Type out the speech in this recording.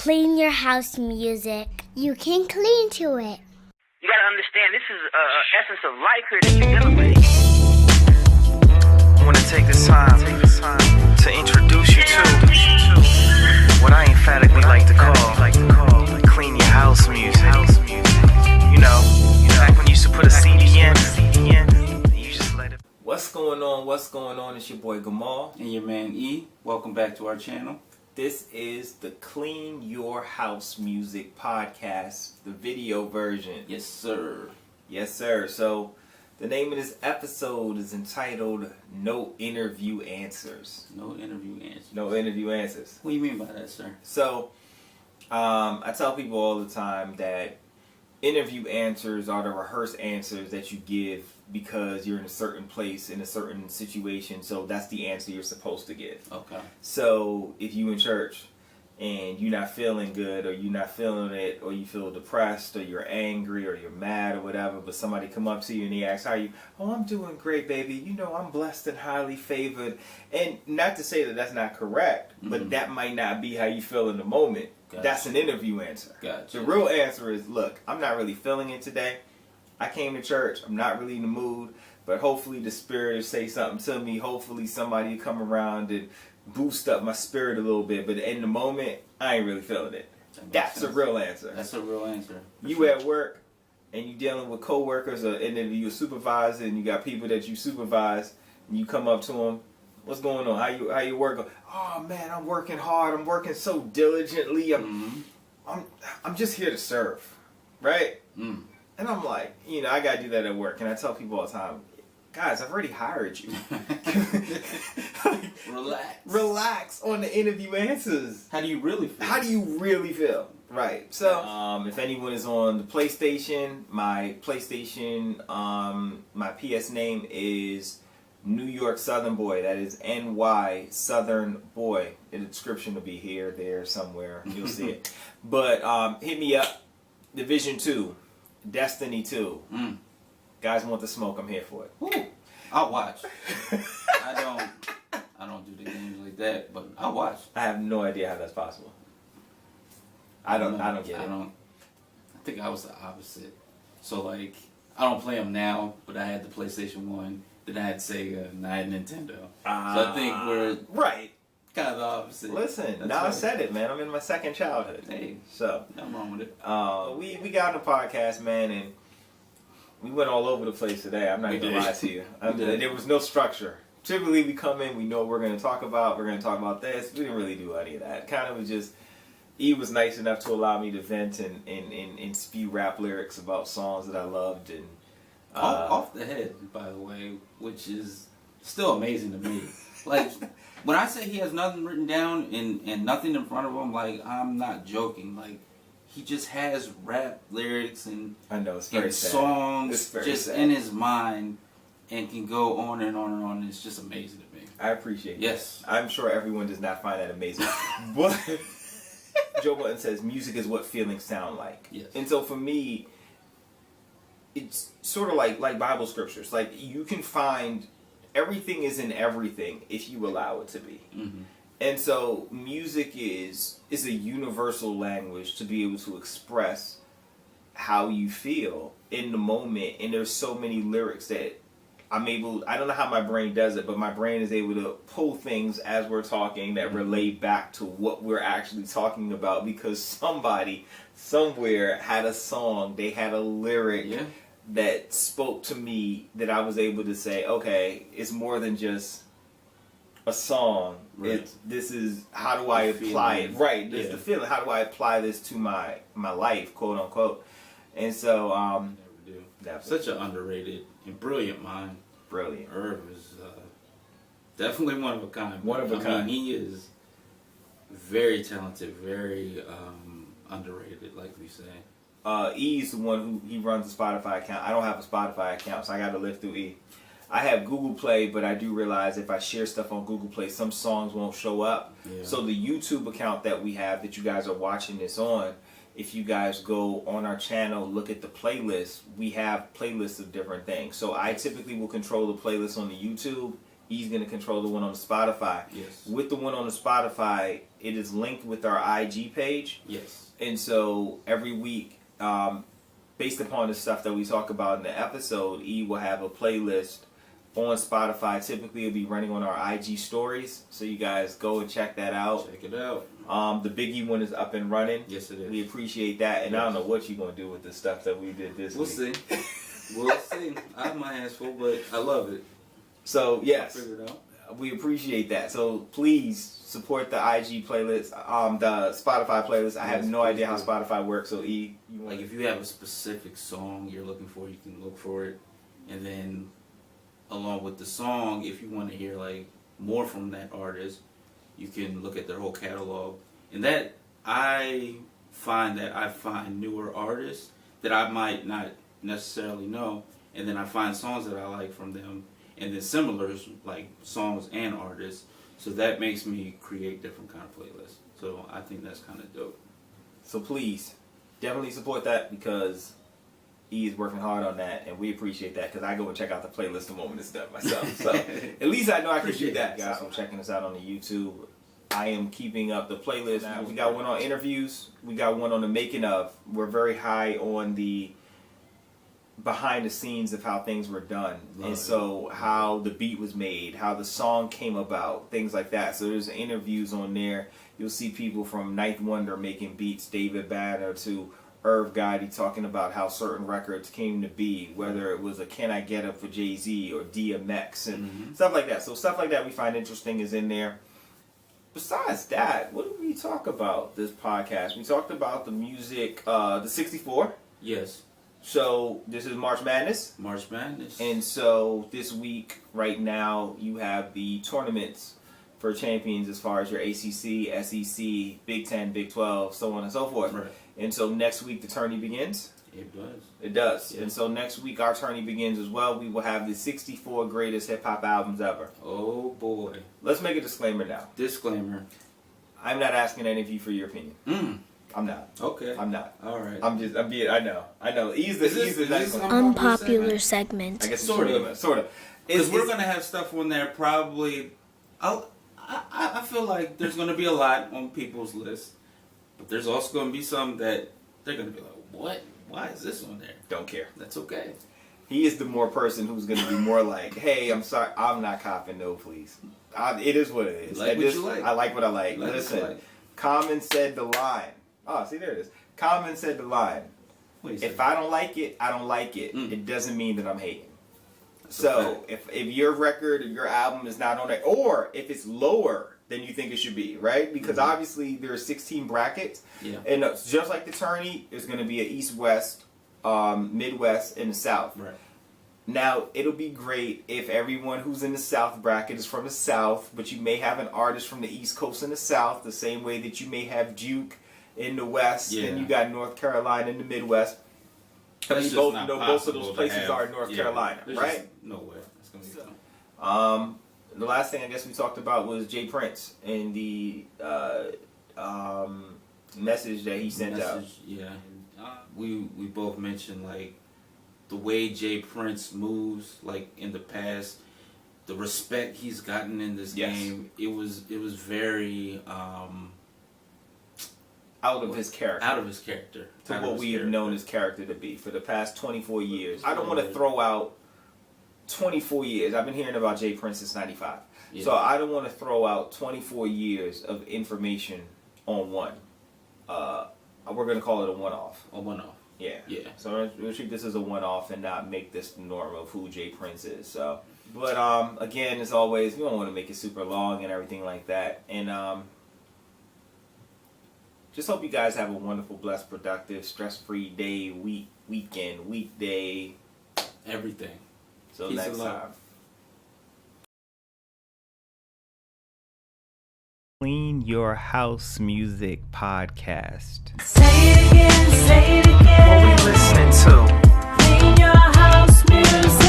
clean your house music. You can clean to it. You gotta understand, this is essence of life here that you're dealing with. I want to take this time to introduce you to what I emphatically like to call clean your house music. You know, back when you used to put a CD in, you just let it. What's going on? It's your boy Gamal. And your man E. Welcome back to our channel. This is the Clean Your House Music podcast, the video version. Yes, sir. Yes, sir. So, the name of this episode is entitled No Interview Answers. No interview answers. No interview answers. What do you mean by that, sir? So, I tell people all the time that interview answers are the rehearsed answers that you give because you're in a certain place, in a certain situation, so that's the answer you're supposed to give. Okay. So if you in church and you're not feeling good, or you're not feeling it, or you feel depressed, or you're angry, or you're mad, or whatever, but somebody come up to you and they ask, how are you? Oh, I'm doing great, baby. You know, I'm blessed and highly favored. And not to say that that's not correct, but that might not be how you feel in the moment. Gotcha. That's an interview answer. Gotcha. The real answer is, look, I'm not really feeling it today. I came to church. I'm not really in the mood, but hopefully the Spirit will say something to me. Hopefully somebody will come around and boost up my spirit a little bit. But in the moment, I ain't really feeling it. That's a real answer. That's a real answer. You at work and you dealing with coworkers, or and then you a supervisor and you got people that you supervise, and you come up to them. What's going on? How you work? Oh man, I'm working hard. I'm working so diligently. I'm just here to serve, right? And I'm like, you know, I gotta do that at work, and I tell people all the time, guys, I've already hired you. Relax on the interview answers. How do you really feel? Right. So, if anyone is on the PlayStation, my PS name is New York Southern Boy. That is NY Southern Boy. The description will be here, there, somewhere. You'll see it. But hit me up. Division 2. Destiny 2. Guys want the smoke, I'm here for it. Ooh, I'll watch. I don't do the games like that, but I'll watch. I have no idea how that's possible. I don't get it. I think I was the opposite. So like, I don't play them now, but I had the PlayStation 1, then I had Sega, and I had Nintendo. So I think we're right. Kind of the opposite. Listen, That's now I right. said it, man. I'm in my second childhood. Hey, so nothing wrong with it. We got on the podcast, man, and we went all over the place today. I'm not going to lie to you. There was no structure. Typically, we come in, we know what we're going to talk about. We're going to talk about this. We didn't really do any of that. Kind of was just, E was nice enough to allow me to vent and spew rap lyrics about songs that I loved. And off the head, by the way, which is still amazing to me. Like, when I say he has nothing written down and nothing in front of him, like, I'm not joking. Like, he just has rap lyrics and, I know, it's very sad. Songs it's very just sad. in his mind and can go on and on and on. It's just amazing to me. I appreciate it. Yes. I'm sure everyone does not find that amazing. But Joe Button says music is what feelings sound like. Yes. And so for me, it's sort of like Bible scriptures. Like, you can find everything is in everything if you allow it to be. And so music is a universal language to be able to express how you feel in the moment. And there's so many lyrics that I don't know how my brain does it, but my brain is able to pull things as we're talking that relate back to what we're actually talking about, because somebody somewhere had a song, they had a lyric that spoke to me, that I was able to say, okay, it's more than just a song. Right. This is, how do I apply it? Right, this is the feeling. How do I apply this to my life, quote unquote? And so, Never do. Such an underrated and brilliant mind. Brilliant. Irv is definitely one of a kind. One of a kind. He is very talented, very underrated, like we say. E's the one he runs a Spotify account. I don't have a Spotify account, so I got to live through E. I have Google Play, but I do realize if I share stuff on Google Play, some songs won't show up. Yeah. So the YouTube account that we have, that you guys are watching this on, if you guys go on our channel, look at the playlist, we have playlists of different things. So I typically will control the playlist on the YouTube, He's going to control the one on the Spotify. Yes. With the one on the Spotify, it is linked with our IG page. Yes. And so every week, based upon the stuff that we talk about in the episode, E will have a playlist on Spotify. Typically, it'll be running on our IG stories. So you guys go and check that out. Check it out. The Biggie one is up and running. Yes, it is. We appreciate that. And I don't know what you're going to do with the stuff that we did this We'll week. see. We'll see. I have my hands full, but I love it. So, yes. Figure it out. We appreciate that. So please support the IG playlist, the Spotify playlist. I have no idea how Spotify works. So E, Like if you have a specific song you're looking for, you can look for it, and then along with the song, if you want to hear like more from that artist, you can look at their whole catalog. And that I find newer artists that I might not necessarily know, and then I find songs that I like from them. And then similar, like songs and artists. So that makes me create different kind of playlists. So I think that's kind of dope. So please, definitely support that because E is working hard on that, and we appreciate that because I go and check out the playlist the moment it's done myself. So at least I know I can do that, guys. I'm checking us out on the YouTube. I am keeping up the playlist. Now, we got one on interviews. We got one on the making of. We're very high on the behind the scenes of how things were done. And so how the beat was made, how the song came about, things like that. So there's interviews on there. You'll see people from Ninth Wonder making beats, David Banner to Irv Gotti talking about how certain records came to be, whether it was a Can I Get Up for Jay-Z or DMX and stuff like that. So stuff like that we find interesting is in there. Besides that, what did we talk about this podcast? We talked about the music, the 64. Yes. So this is March Madness. March Madness. And so this week, right now, you have the tournaments for champions as far as your ACC, SEC, Big 10, Big 12, so on and so forth. Right. And so next week the tourney begins. It does. It does. Yeah. And so next week our tourney begins as well. We will have the 64 greatest hip-hop albums ever. Oh, boy. Let's make a disclaimer now. Disclaimer. I'm not asking any of you for your opinion. I'm not. Okay. I'm not. All right. I'm being, I know. He's the nice one. Unpopular segment. I guess Sort of. Because We're going to have stuff on there probably. I feel like there's going to be a lot on people's list. But there's also going to be some that they're going to be like, what? Why is this on there? Don't care. That's okay. He is the more person who's going to be more like, hey, I'm sorry, I'm not copping, no, please. It is what it is. Like what you like. I like what I like. Like Listen, what you like. Common said the line. Oh, see, there it is. Common said the line. What do you say? If I don't like it, I don't like it. It doesn't mean that I'm hating. That's So if your record or your album is not on it, or if it's lower than you think it should be, right? Because obviously there are 16 brackets. Yeah. And just like the tourney, there's going to be an East-West, Midwest, and the South. Right. Now, it'll be great if everyone who's in the South bracket is from the South, but you may have an artist from the East Coast and the South, the same way that you may have Duke in the West, and you got North Carolina in the Midwest. I mean, both of those places are in North Carolina, right? No way. That's gonna be fun. The last thing I guess we talked about was Jay Prince and the message that he sent out. Yeah. We both mentioned like the way Jay Prince moves, like in the past, the respect he's gotten in this game. It was very out of his character. Out of his character. To what we have known his character to be for the past 24 years. I don't want to throw out 24 years. I've been hearing about Jay Prince since 95. Yeah. So I don't want to throw out 24 years of information on one. We're going to call it a one-off. A one-off. Yeah. Yeah. So we'll treat this as a one-off and not make this the norm of who Jay Prince is. So, but again, as always, we don't want to make it super long and everything like that. And just hope you guys have a wonderful, blessed, productive, stress-free day, weekend, weekday. Everything. So Peace next time. Clean Your House Music Podcast. Say it again, say it again. What we listening to? Clean your house music.